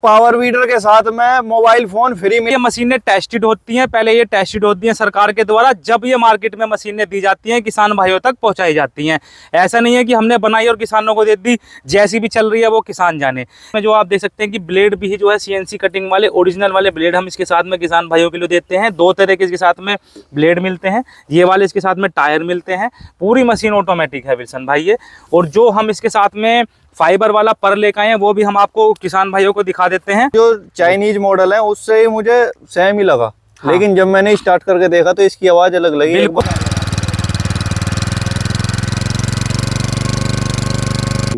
Power weeder के साथ में मोबाइल फोन फ्री में। ये मशीनें टेस्टेड होती हैं, पहले ये टेस्टेड होती हैं सरकार के द्वारा, जब ये मार्केट में मशीनें दी जाती हैं किसान भाइयों तक पहुंचाई जाती हैं। ऐसा नहीं है कि हमने बनाई और किसानों को दे दी, जैसी भी चल रही है वो किसान जाने। जो आप देख सकते हैं कि ब्लेड भी जो है सीएनसी कटिंग वाले ओरिजिनल वाले ब्लेड हम इसके साथ में किसान भाइयों के लिए देते हैं। दो तरह के इसके साथ में ब्लेड मिलते हैं, ये वाले इसके साथ में टायर मिलते हैं। पूरी मशीन ऑटोमेटिक है विल्सन भाई ये। और जो हम इसके साथ में फाइबर वाला पर लेकर आए हैं वो भी हम आपको किसान भाइयों को दिखा देते हैं। जो चाइनीज मॉडल है उससे ही मुझे सेम ही लगा। हाँ। लेकिन जब मैंने स्टार्ट करके देखा तो इसकी आवाज अलग लगी। बिल्कुल।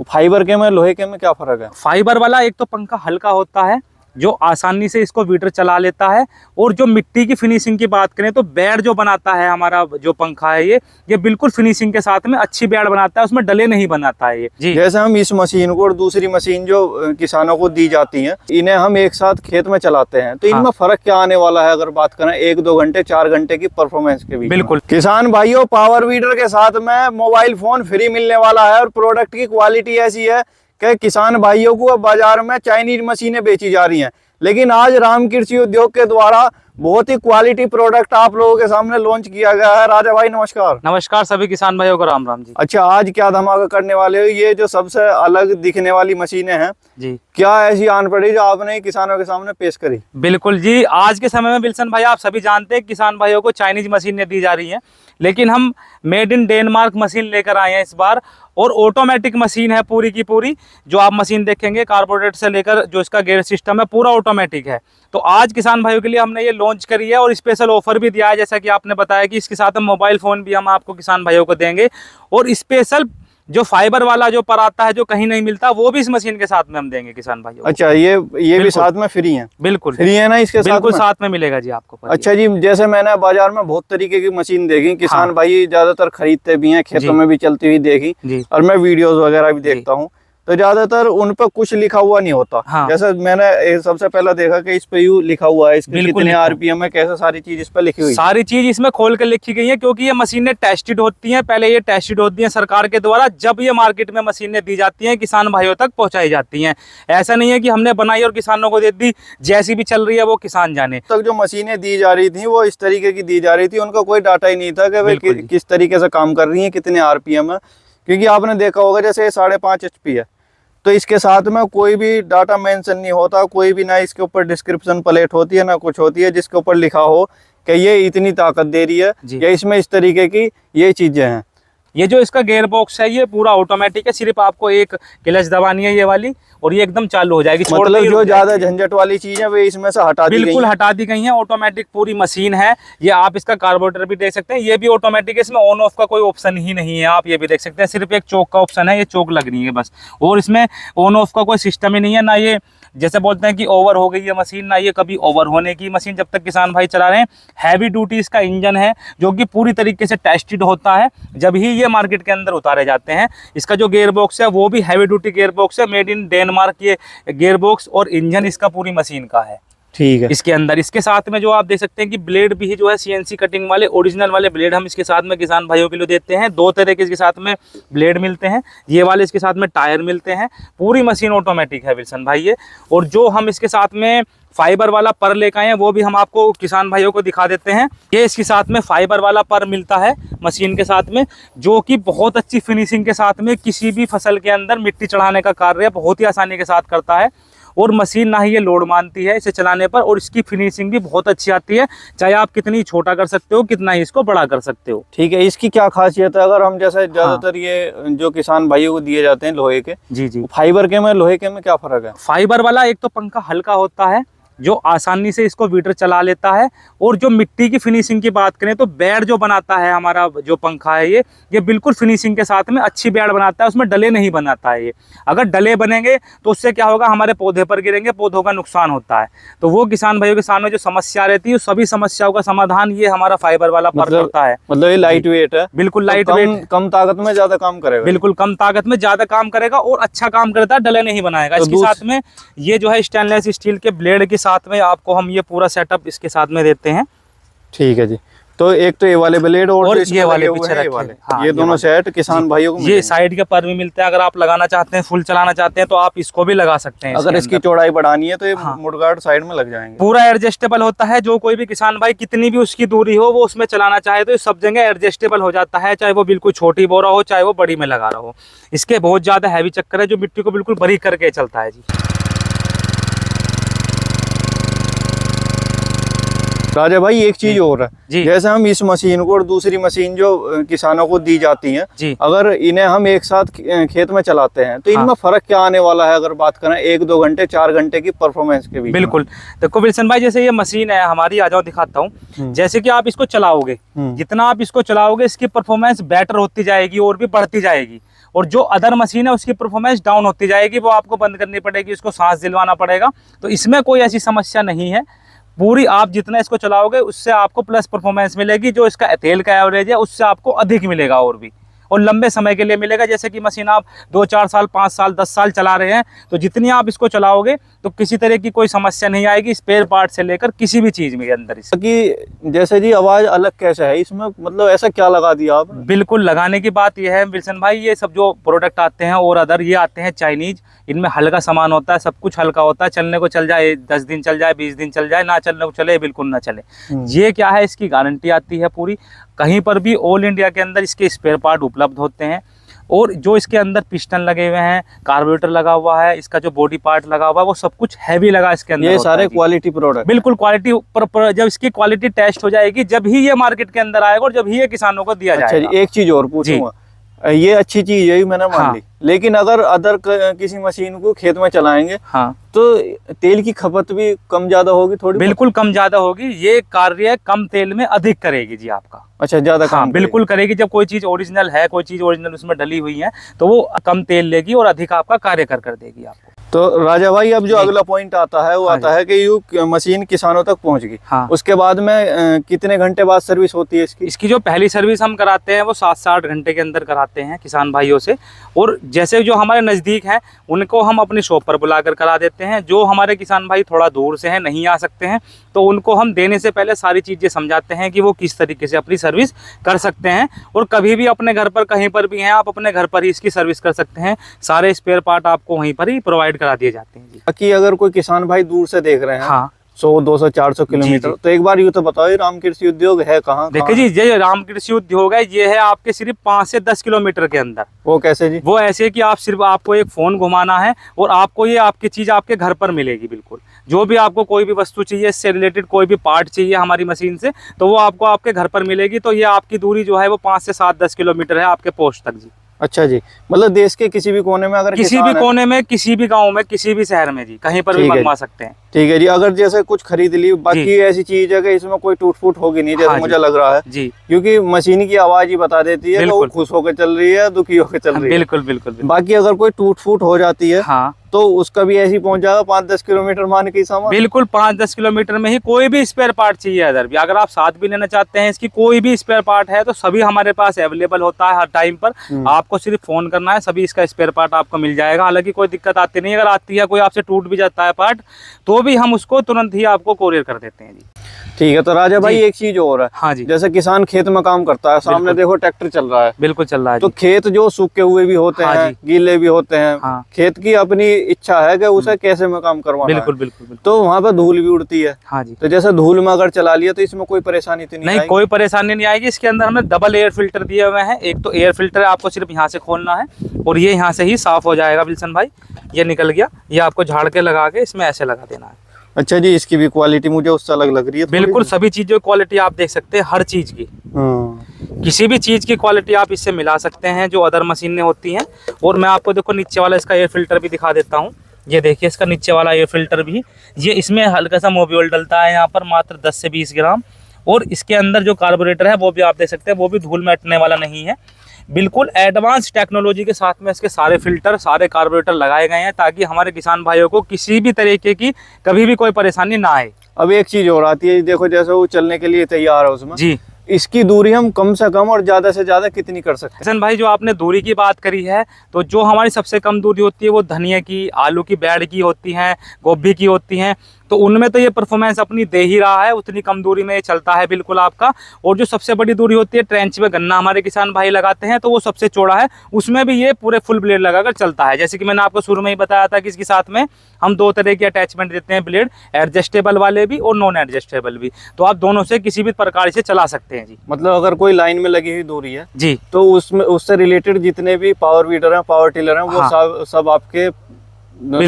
फाइबर के में लोहे के में क्या फर्क है? फाइबर वाला एक तो पंखा हल्का होता है जो आसानी से इसको वीटर चला लेता है, और जो मिट्टी की फिनिशिंग की बात करें तो बेड जो बनाता है हमारा जो पंखा है ये बिल्कुल फिनिशिंग के साथ में अच्छी बेड बनाता है, उसमें डले नहीं बनाता है ये जी। जैसे हम इस मशीन को और दूसरी मशीन जो किसानों को दी जाती हैं, इन्हें हम एक साथ खेत में चलाते हैं तो इनमें हाँ। फर्क क्या आने वाला है अगर बात करें 1-2 घंटे 4 घंटे की परफॉर्मेंस के बीच? बिल्कुल। किसान भाइयों, पावर वीडर के साथ में मोबाइल फोन फ्री मिलने वाला है और प्रोडक्ट की क्वालिटी ऐसी है कि किसान भाइयों को अब बाजार में चाइनीज मशीनें बेची जा रही हैं, लेकिन आज राम कृषि उद्योग के द्वारा बहुत ही क्वालिटी प्रोडक्ट आप लोगों के सामने लॉन्च किया गया है। राजा भाई नमस्कार। नमस्कार सभी किसान भाइयों को राम राम जी। अच्छा, आज क्या धमाका करने वाले हो? ये जो सबसे अलग दिखने वाली मशीनें हैं जी, क्या ऐसी आन पड़ी जो आपने किसानों के सामने पेश करी? बिल्कुल जी। आज के समय में विल्सन भाई आप सभी जानते हैं किसान भाइयों को चाइनीज मशीनें दी जा रही हैं, लेकिन हम मेड इन डेनमार्क मशीन लेकर आए हैं इस बार। और ऑटोमेटिक मशीन है पूरी की पूरी। जो आप मशीन देखेंगे कार्बोरेटर से लेकर जो इसका गेयर सिस्टम है पूरा ऑटोमेटिक है। तो आज किसान भाइयों के लिए हमने ये लॉन्च करी है और स्पेशल ऑफर भी दिया है, जैसा कि आपने बताया कि इसके साथ हम मोबाइल फ़ोन भी हम आपको किसान भाइयों को देंगे। और स्पेशल जो फाइबर वाला जो पर आता है जो कहीं नहीं मिलता वो भी इस मशीन के साथ में हम देंगे किसान भाइयों को। अच्छा, ये भी साथ में फ्री है? बिल्कुल फ्री है ना इसके साथ? बिल्कुल साथ में मिलेगा जी आपको। अच्छा जी, जैसे मैंने बाजार में बहुत तरीके की मशीन देखी, किसान हाँ। भाई ज्यादातर खरीदते भी हैं, खेतों में भी चलती हुई देखी जी। और मैं वीडियोस वगैरह भी देखता हूँ, तो ज्यादातर उन पर कुछ लिखा हुआ नहीं होता। हाँ। जैसे मैंने सबसे पहला देखा कि इस पे यू लिखा हुआ है, इसके कितने आरपीएम है, कैसे सारी चीज इस पे लिखी हुई, सारी चीज इसमें खोल कर लिखी गई है, क्योंकि ये मशीनें टेस्टेड होती हैं। पहले ये टेस्टेड होती हैं सरकार के द्वारा, जब ये मार्केट में मशीनें दी जाती हैं किसान भाइयों तक पहुंचाई जाती हैं। ऐसा नहीं है कि हमने बनाई और किसानों को दे दी, जैसी भी चल रही है वो किसान जाने। तक जो मशीनें दी जा रही थी वो इस तरीके की दी जा रही थी, उनका कोई डाटा ही नहीं था कि वे किस तरीके से काम कर रही है, कितने आरपीएम है। क्योंकि आपने देखा होगा जैसे 5.5 HP है तो इसके साथ में कोई भी डाटा मेंशन नहीं होता, कोई भी ना इसके ऊपर डिस्क्रिप्शन प्लेट होती है ना कुछ होती है जिसके ऊपर लिखा हो कि ये इतनी ताकत दे रही है या इसमें इस तरीके की ये चीजें हैं। ये जो इसका गेयर बॉक्स है ये पूरा ऑटोमेटिक है, सिर्फ आपको एक क्लच दबानी है ये वाली और ये एकदम चालू हो जाएगी। मतलब जो ज्यादा झंझट वाली चीज है वे इसमें से हटा दी गई, बिल्कुल हटा दी गई है। ऑटोमेटिक पूरी मशीन है ये। आप इसका कार्बोरेटर भी देख सकते हैं, ये भी ऑटोमेटिक है, इसमें ऑन ऑफ का कोई ऑप्शन ही नहीं है। आप ये भी देख सकते हैं, सिर्फ एक चोक का ऑप्शन है, ये चोक लगनी है बस। और इसमें ऑन ऑफ का कोई सिस्टम ही नहीं है, ना ये जैसे बोलते हैं कि ओवर हो गई है मशीन, ना ये कभी ओवर होने की मशीन जब तक किसान भाई चला रहे हैं। हैवी ड्यूटी इसका इंजन है जो कि पूरी तरीके से टेस्टेड होता है, जब ही ये मार्केट के अंदर उतारे जाते हैं। इसका जो गेयर बॉक्स है वो भी हैवी ड्यूटी गेयर बॉक्स है, मेड इन डेनमार्क ये गेयर बॉक्स और इंजन इसका पूरी मशीन का है। ठीक है। इसके अंदर इसके साथ में जो आप देख सकते हैं कि ब्लेड भी जो है सीएनसी कटिंग वाले ओरिजिनल वाले ब्लेड हम इसके साथ में किसान भाइयों के लिए देते हैं। दो तरह के इसके साथ में ब्लेड मिलते हैं, ये वाले इसके साथ में टायर मिलते हैं। पूरी मशीन ऑटोमेटिक है विल्सन भाई ये। और जो हम इसके साथ में फाइबर वाला पर लेकर आए हैं वो भी हम आपको किसान भाइयों को दिखा देते हैं। ये इसके साथ में फाइबर वाला पर मिलता है मशीन के साथ में, जो कि बहुत अच्छी फिनिशिंग के साथ में किसी भी फसल के अंदर मिट्टी चढ़ाने का कार्य बहुत ही आसानी के साथ करता है। और मशीन ना ही ये लोड मानती है इसे चलाने पर, और इसकी फिनिशिंग भी बहुत अच्छी आती है, चाहे आप कितनी छोटा कर सकते हो कितना ही इसको बड़ा कर सकते हो। ठीक है, इसकी क्या खासियत है? अगर हम जैसे ज्यादातर ये जो किसान भाइयों को दिए जाते हैं लोहे के, जी, फाइबर के में लोहे के में क्या फर्क है? फाइबर वाला एक तो पंखा हल्का होता है जो आसानी से इसको वीटर चला लेता है, और जो मिट्टी की फिनिशिंग की बात करें तो बेड जो बनाता है हमारा जो पंखा है ये बिल्कुल फिनिशिंग के साथ में अच्छी बेड बनाता है, उसमें डले नहीं बनाता है ये। अगर डले बनेंगे तो उससे क्या होगा, हमारे पौधे पर गिरेंगे, पौधों का नुकसान होता है। तो वो किसान भाइयों के सामने जो समस्या रहती है सभी समस्याओं का समाधान ये हमारा फाइबर वाला पर करता है। मतलब ये लाइट वेट है, बिल्कुल लाइट वेट, कम ताकत में ज्यादा काम करेगा। बिल्कुल कम ताकत में ज्यादा काम करेगा और अच्छा काम करता है, डले नहीं बनाएगा। इसके साथ में ये जो है स्टेनलेस स्टील के ब्लेड के साथ में आपको हम ये पूरा सेटअप इसके साथ में देते हैं। ठीक है जी। तो एक तो ये वाले ब्लेड और जो इसमें ये वाले लगे हुए पीछे हैं, ये रखे वाले, हैं। हाँ, ये दोनों सेट किसान भाइयों को ये मिलेंगे। साइड के पर भी मिलते हैं, अगर आप लगाना चाहते हैं, फुल चलाना चाहते हैं तो आप इसको भी लगा सकते हैं। अगर इसकी चौड़ाई बढ़ानी है तो ये हाँ। मुडगार्ड साइड में लग जाएंगे। पूरा एडजस्टेबल होता है, जो कोई भी किसान भाई कितनी भी उसकी दूरी हो वो उसमें चलाना चाहे तो सब जगह एडजस्टेबल हो जाता है, चाहे वो बिल्कुल छोटी बोरा हो चाहे वो बड़ी में लगा रहा हो। इसके बहुत ज्यादा हैवी चक्कर है जो मिट्टी को बिल्कुल बारीक करके चलता है जी। राजा भाई एक चीज और है, जी। जैसे हम इस मशीन को और दूसरी मशीन जो किसानों को दी जाती हैं, जी। अगर इन्हें हम एक साथ खेत में चलाते हैं तो इनमें हाँ। फर्क क्या आने वाला है, अगर बात करें 1-2 घंटे 4 घंटे की परफॉर्मेंस के बीच? बिल्कुल, देखो विल्सन भाई, जैसे ये मशीन है हमारी, आ जाओ दिखाता हूँ। जैसे कि आप इसको चलाओगे, जितना आप इसको चलाओगे इसकी परफॉर्मेंस बेटर होती जाएगी और भी बढ़ती जाएगी, और जो अदर मशीन है उसकी परफॉर्मेंस डाउन होती जाएगी, वो आपको बंद करनी पड़ेगी, उसको सांस दिलवाना पड़ेगा। तो इसमें कोई ऐसी समस्या नहीं है, पूरी आप जितना इसको चलाओगे उससे आपको प्लस परफॉर्मेंस मिलेगी। जो इसका तेल का एवरेज है उससे आपको अधिक मिलेगा और भी, और लंबे समय के लिए मिलेगा। जैसे कि मशीन आप 2-4 साल 5 साल 10 साल चला रहे हैं, तो जितनी आप इसको चलाओगे तो किसी तरह की कोई समस्या नहीं आएगी, स्पेयर पार्ट से लेकर किसी भी चीज में अंदर। कि जैसे जी आवाज अलग कैसे है इसमें, मतलब ऐसा क्या लगा दिया आपने? बिल्कुल, लगाने की बात यह है विल्सन भाई, ये सब जो प्रोडक्ट आते हैं और अदर ये आते हैं चाइनीज, इनमें हल्का सामान होता है, सब कुछ हल्का होता है, चलने को चल जाए 10 दिन चल जाए 20 दिन चल जाए, ना चलने को चले बिल्कुल ना चले। ये क्या है, इसकी गारंटी आती है पूरी, कहीं पर भी ऑल इंडिया के अंदर इसके स्पेयर पार्ट उपलब्ध होते हैं। और जो इसके अंदर पिस्टन लगे हुए हैं, कार्बोरेटर लगा हुआ है, इसका जो बॉडी पार्ट लगा हुआ है वो सब कुछ हैवी लगा इसके अंदर। ये सारे क्वालिटी प्रोडक्ट, बिल्कुल क्वालिटी पर जब इसकी क्वालिटी टेस्ट हो जाएगी जब ही ये मार्केट के अंदर आएगा और जब ही ये किसानों को दिया जाएगा। अच्छा, एक चीज और पूछूंगा, ये अच्छी चीज है मैंने मान ली, लेकिन अगर अदर किसी मशीन को खेत में चलाएंगे हाँ, तो तेल की खपत भी कम ज्यादा होगी थोड़ी? बिल्कुल कम ज्यादा होगी, ये कार्य कम तेल में अधिक करेगी जी आपका। अच्छा, ज्यादा हाँ, काम बिल्कुल करेगी। जब कोई चीज ओरिजिनल है, कोई चीज ओरिजिनल उसमें डली हुई है तो वो कम तेल लेगी और अधिक आपका कार्य कर देगी आपको। तो राजा भाई अब जो अगला पॉइंट आता है वो आता है कि ये मशीन किसानों तक पहुंच गई, हाँ। उसके बाद में कितने घंटे बाद सर्विस होती है इसकी? इसकी जो पहली सर्विस हम कराते हैं वो 7 से 8 घंटे के अंदर कराते हैं किसान भाइयों से, और जैसे जो हमारे नज़दीक हैं उनको हम अपनी शॉप पर बुलाकर करा देते हैं। जो हमारे किसान भाई थोड़ा दूर से हैं, नहीं आ सकते हैं, तो उनको हम देने से पहले सारी चीज़ें समझाते हैं कि वो किस तरीके से अपनी सर्विस कर सकते हैं। और कभी भी अपने घर पर कहीं पर भी हैं, आप अपने घर पर ही इसकी सर्विस कर सकते हैं। सारे स्पेयर पार्ट आपको वहीं पर ही प्रोवाइड करा दिए जाते हैं जी। कि अगर कोई किसान भाई दूर से देख रहे हैं, हाँ, 100-200-400 किलोमीटर, तो एक बार यूँ तो बताओ ये राम कृषि उद्योग है कहाँ? देखिए जी, ये राम कृषि उद्योग है, ये है आपके सिर्फ 5 से 10 किलोमीटर के अंदर। वो कैसे जी? वो ऐसे कि आप सिर्फ आपको एक फ़ोन घुमाना है और आपको ये आपकी चीज़ आपके घर पर मिलेगी। बिल्कुल, जो भी आपको कोई भी वस्तु चाहिए, इससे रिलेटेड कोई भी पार्ट चाहिए हमारी मशीन से, तो वो आपको आपके घर पर मिलेगी। तो ये आपकी दूरी जो है वो 5 से 7-10 किलोमीटर है आपके पोस्ट तक जी। अच्छा जी, मतलब देश के किसी भी कोने में अगर किसी भी कोने में, किसी भी गांव में, किसी भी शहर में जी, कहीं पर भी मंगवा सकते हैं। ठीक है जी। अगर जैसे कुछ खरीद ली, बाकी ऐसी चीज है कि इसमें कोई टूट फूट होगी नहीं, जैसे मुझे लग रहा है जी, क्योंकि मशीन की आवाज ही बता देती है कि वो खुश होकर चल रही है, दुखी होकर चल रही है। बिल्कुल बिल्कुल। बाकी अगर कोई टूट फूट हो जाती है, हाँ, तो उसका भी ऐसे ही पहुंच जाएगा 5-10 किलोमीटर मान के सामान? बिल्कुल, 5-10 किलोमीटर में ही कोई भी स्पेयर पार्ट चाहिए अदर भी, अगर आप साथ भी लेना चाहते हैं इसकी, कोई भी स्पेयर पार्ट है तो सभी हमारे पास अवेलेबल होता है हर टाइम पर। आपको सिर्फ फोन करना है, सभी इसका स्पेयर पार्ट आपको मिल जाएगा। हालांकि कोई दिक्कत आती नहीं, अगर आती है कोई आपसे टूट भी जाता है पार्ट, तो भी हम उसको तुरंत ही आपको कोरियर कर देते हैं जी। ठीक है। तो राजा भाई एक चीज और है, हाँ जी, जैसे किसान खेत में काम करता है, सामने देखो ट्रैक्टर चल रहा है, बिल्कुल चल रहा है तो जी। खेत जो सूखे हुए भी होते हाँ हैं, गीले भी होते हैं, हाँ, खेत की अपनी इच्छा है कि उसे कैसे में काम करवाना बिल्कुल है, बिल्कुल बिल्कुल। तो वहाँ पे धूल भी उड़ती है। हाँ जी, तो जैसे धूल में अगर चला लिया तो इसमें कोई परेशानी तो नहीं, कोई परेशानी नहीं आएगी। इसके अंदर हमने डबल एयर फिल्टर दिए हुए हैं। एक तो एयर फिल्टर है, आपको सिर्फ यहाँ से खोलना है और ये यहाँ से ही साफ हो जाएगा विल्सन भाई। ये निकल गया, ये आपको झाड़ के लगा के इसमें ऐसे लगा देना है। अच्छा जी, इसकी भी क्वालिटी मुझे उससे अलग लग रही है। बिल्कुल, सभी चीजों की क्वालिटी आप देख सकते हैं, हर चीज की, किसी भी चीज की क्वालिटी आप इससे मिला सकते हैं जो अदर मशीनें होती हैं। और मैं आपको देखो नीचे वाला इसका एयर फिल्टर भी दिखा देता हूँ। ये देखिए इसका नीचे वाला एयर फिल्टर भी, ये इसमें हल्का सा मोबियल डलता है यहाँ पर, मात्र 10 से 20 ग्राम। और इसके अंदर जो कार्बोरेटर है वो भी आप देख सकते हैं, वो भी धूल में अटने वाला नहीं है। बिल्कुल एडवांस टेक्नोलॉजी के साथ में इसके सारे फिल्टर, सारे कार्बोरेटर लगाए गए हैं, ताकि हमारे किसान भाइयों को किसी भी तरीके की कभी भी कोई परेशानी ना आए। अब एक चीज और आती है, देखो जैसे वो चलने के लिए तैयार है उसमें जी, इसकी दूरी हम कम से कम और ज़्यादा से ज़्यादा कितनी कर सकते हैं? हसन भाई, जो आपने दूरी की बात करी है, तो जो हमारी सबसे कम दूरी होती है वो धनिया की, आलू की बेड की होती हैं, गोभी की होती हैं। तो उनमें तो ये परफॉर्मेंस अपनी दे ही रहा है, उतनी कम दूरी में ये चलता है बिल्कुल आपका। और जो सबसे बड़ी दूरी होती है ट्रेंच में गन्ना हमारे किसान भाई लगाते हैं, तो वो सबसे चौड़ा है, उसमें भी ये पूरे फुल ब्लेड लगाकर चलता है। जैसे कि मैंने आपको शुरू में ही बताया था कि इसके साथ में हम 2 तरह की अटैचमेंट देते हैं ब्लेड, एडजस्टेबल वाले भी और नॉन एडजस्टेबल भी। तो आप दोनों से किसी भी प्रकार से चला सकते हैं जी। मतलब अगर कोई लाइन में लगी हुई दूरी है जी, तो उसमें उससे रिलेटेड जितने भी पावर वीडर हैं, पावर टिलर हैं, वो हाँ। सब आपके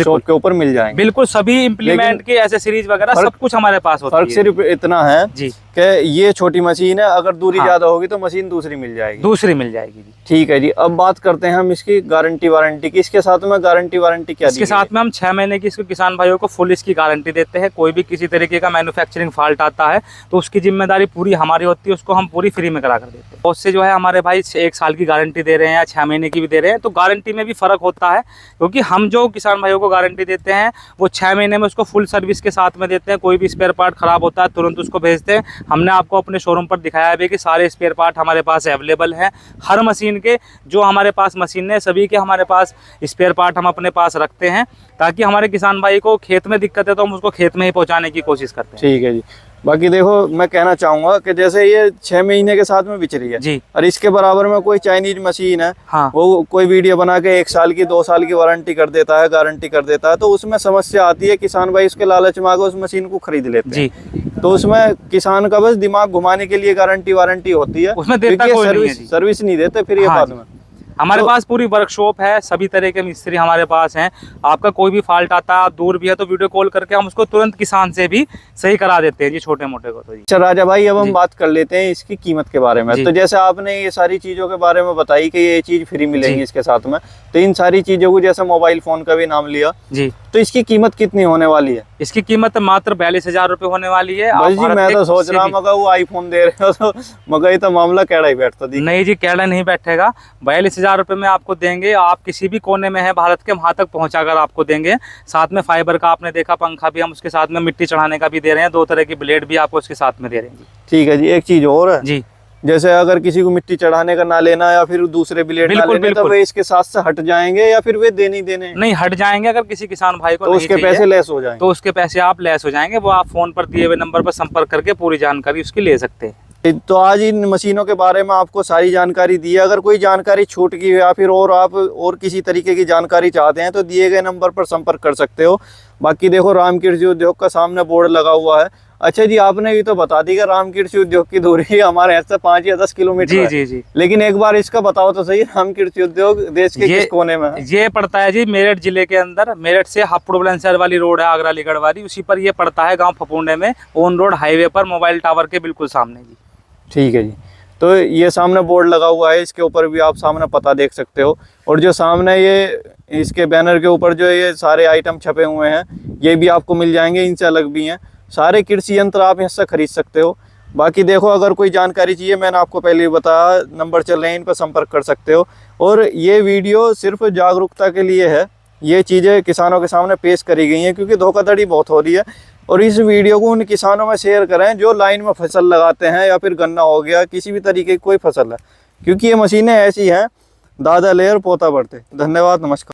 शॉप के ऊपर मिल जाएंगे। बिल्कुल, सभी इम्प्लीमेंट के एसेसरीज वगैरह सब कुछ हमारे पास होता है। फर्क सिर्फ इतना है जी कि ये छोटी मशीन है, अगर दूरी हाँ। ज्यादा होगी तो मशीन दूसरी मिल जाएगी। दूसरी मिल जाएगी जी। ठीक है जी। अब बात करते हैं हम इसकी गारंटी वारंटी की। इसके साथ में गारंटी वारंटी क्या इसके साथ में हम 6 महीने की इसको किसान भाइयों को फुल इसकी गारंटी देते हैं। कोई भी किसी तरीके का मैन्युफैक्चरिंग फॉल्ट आता है तो उसकी जिम्मेदारी पूरी हमारी होती है, उसको हम पूरी फ्री में करा कर देते हैं। और उससे जो है हमारे भाई 1 साल की गारंटी दे रहे हैं या 6 महीने की भी दे रहे हैं, तो गारंटी में भी फ़र्क होता है, क्योंकि हम जो किसान भाइयों को गारंटी देते हैं वो 6 महीने में उसको फुल सर्विस के साथ में देते हैं। कोई भी स्पेयर पार्ट खराब होता है तुरंत उसको भेजते हैं। हमने आपको अपने शोरूम पर दिखाया भी कि सारे स्पेयर पार्ट हमारे पास अवेलेबल हैं। हर मशीन के जो हमारे पास मशीन है सभी के हमारे पास स्पेयर पार्ट हम अपने पास रखते हैं, ताकि हमारे किसान भाई को खेत में दिक्कत है तो हम उसको खेत में ही पहुंचाने की कोशिश करते हैं। ठीक है जी। बाकी देखो, मैं कहना चाहूंगा कि जैसे ये 6 महीने के साथ में बिच रही है जी, और इसके बराबर में कोई चाइनीज मशीन है, हाँ, वो कोई वीडियो बना के 1 साल की 2 साल की वारंटी कर देता है, गारंटी कर देता है, तो उसमें समस्या आती है। किसान भाई उसके लालच में आकर उस मशीन को खरीद लेते हैं जी। तो उसमें किसान का बस दिमाग घुमाने के लिए गारंटी वारंटी होती है, उसमें देता कोई नहीं है जी। सर्विस नहीं देते फिर ये हाँ बाद जी। में। हमारे तो पास पूरी वर्कशॉप है, सभी तरह के मिस्त्री हमारे पास हैं। आपका कोई भी फॉल्ट आता है, आप दूर भी है तो वीडियो कॉल करके हम उसको तुरंत किसान से भी सही करा देते हैं जी, छोटे मोटे को तो जी। अच्छा राजा भाई, अब हम जी। बात कर लेते हैं इसकी कीमत के बारे में। जी। तो जैसे आपने ये सारी चीज़ों के बारे में बताई कि ये चीज़ फ्री मिलेंगी जी। इसके साथ में, तो इन सारी चीज़ों को जैसे मोबाइल फ़ोन का भी नाम लिया, जी, तो इसकी कीमत कितनी होने वाली है? इसकी कीमत मात्र 42,000 रुपये होने वाली है। बस जी, मैं तो सोच रहा मगर वो आईफोन दे रहे हो तो मगर ये तो मामला कैड़ा ही बैठता दी। नहीं जी, कैड़ा नहीं बैठेगा। 42,000 रुपये में आपको देंगे। आप किसी भी कोने में है भारत के, वहाँ तक पहुँचाकर आपको देंगे। साथ में फाइबर का आपने देखा पंखा भी हम उसके साथ में मिट्टी चढ़ाने का भी दे रहे हैं। 2 तरह की ब्लेड भी आपको उसके साथ में दे रहे हैं जी। ठीक है जी। एक चीज़ और है जी, जैसे अगर किसी को मिट्टी चढ़ाने का ना लेना या फिर दूसरे ब्लेड ना लेने, तो वे इसके साथ से हट जाएंगे या फिर वे देने देने? नहीं, हट जाएंगे। अगर किसी किसान भाई को तो उसके पैसे लेस हो जाएंगे? तो उसके पैसे आप लेस हो जाएंगे। वो आप फोन पर दिए हुए नंबर पर संपर्क करके पूरी जानकारी उसकी ले सकते हैं। तो आज इन मशीनों के बारे में आपको सारी जानकारी दी है। अगर कोई जानकारी छूट गई या फिर और आप और किसी तरीके की जानकारी चाहते हैं तो दिए गए नंबर पर संपर्क कर सकते हो। बाकी देखो, राम कृषि उद्योग का सामने बोर्ड लगा हुआ है। अच्छा जी, आपने भी तो बता दी कि राम कृषि उद्योग की दूरी हमारे यहाँ से 5 या 10 किलोमीटर है। जी जी। लेकिन एक बार इसका बताओ तो सही, राम कृषि उद्योग देश के किस कोने में है? ये पड़ता है जी मेरठ जिले के अंदर। मेरठ से हापुड़ बुलंदशहर वाली रोड है, आगरा अलीगढ़ वाली, उसी पर ये पड़ता है, गांव फपुंडे में, ऑन रोड हाईवे पर, मोबाइल टावर के बिल्कुल सामने जी। ठीक है जी। तो ये सामने बोर्ड लगा हुआ है, इसके ऊपर भी आप सामने पता देख सकते हो। और जो सामने ये इसके बैनर के ऊपर जो ये सारे आइटम छपे हुए हैं, ये भी आपको मिल जाएंगे, इनसे अलग भी हैं। सारे कृषि यंत्र आप इससे खरीद सकते हो। बाकी देखो, अगर कोई जानकारी चाहिए, मैंने आपको पहले ही बताया, नंबर चल रहे हैं, इन पर संपर्क कर सकते हो। और ये वीडियो सिर्फ जागरूकता के लिए है, ये चीज़ें किसानों के सामने पेश करी गई हैं, क्योंकि धोखाधड़ी बहुत हो रही है। और इस वीडियो को उन किसानों में शेयर करें जो लाइन में फसल लगाते हैं, या फिर गन्ना हो गया, किसी भी तरीके की कोई फसल है, क्योंकि ये मशीनें ऐसी हैं, दादा ले और पोता बढ़ते। धन्यवाद, नमस्कार।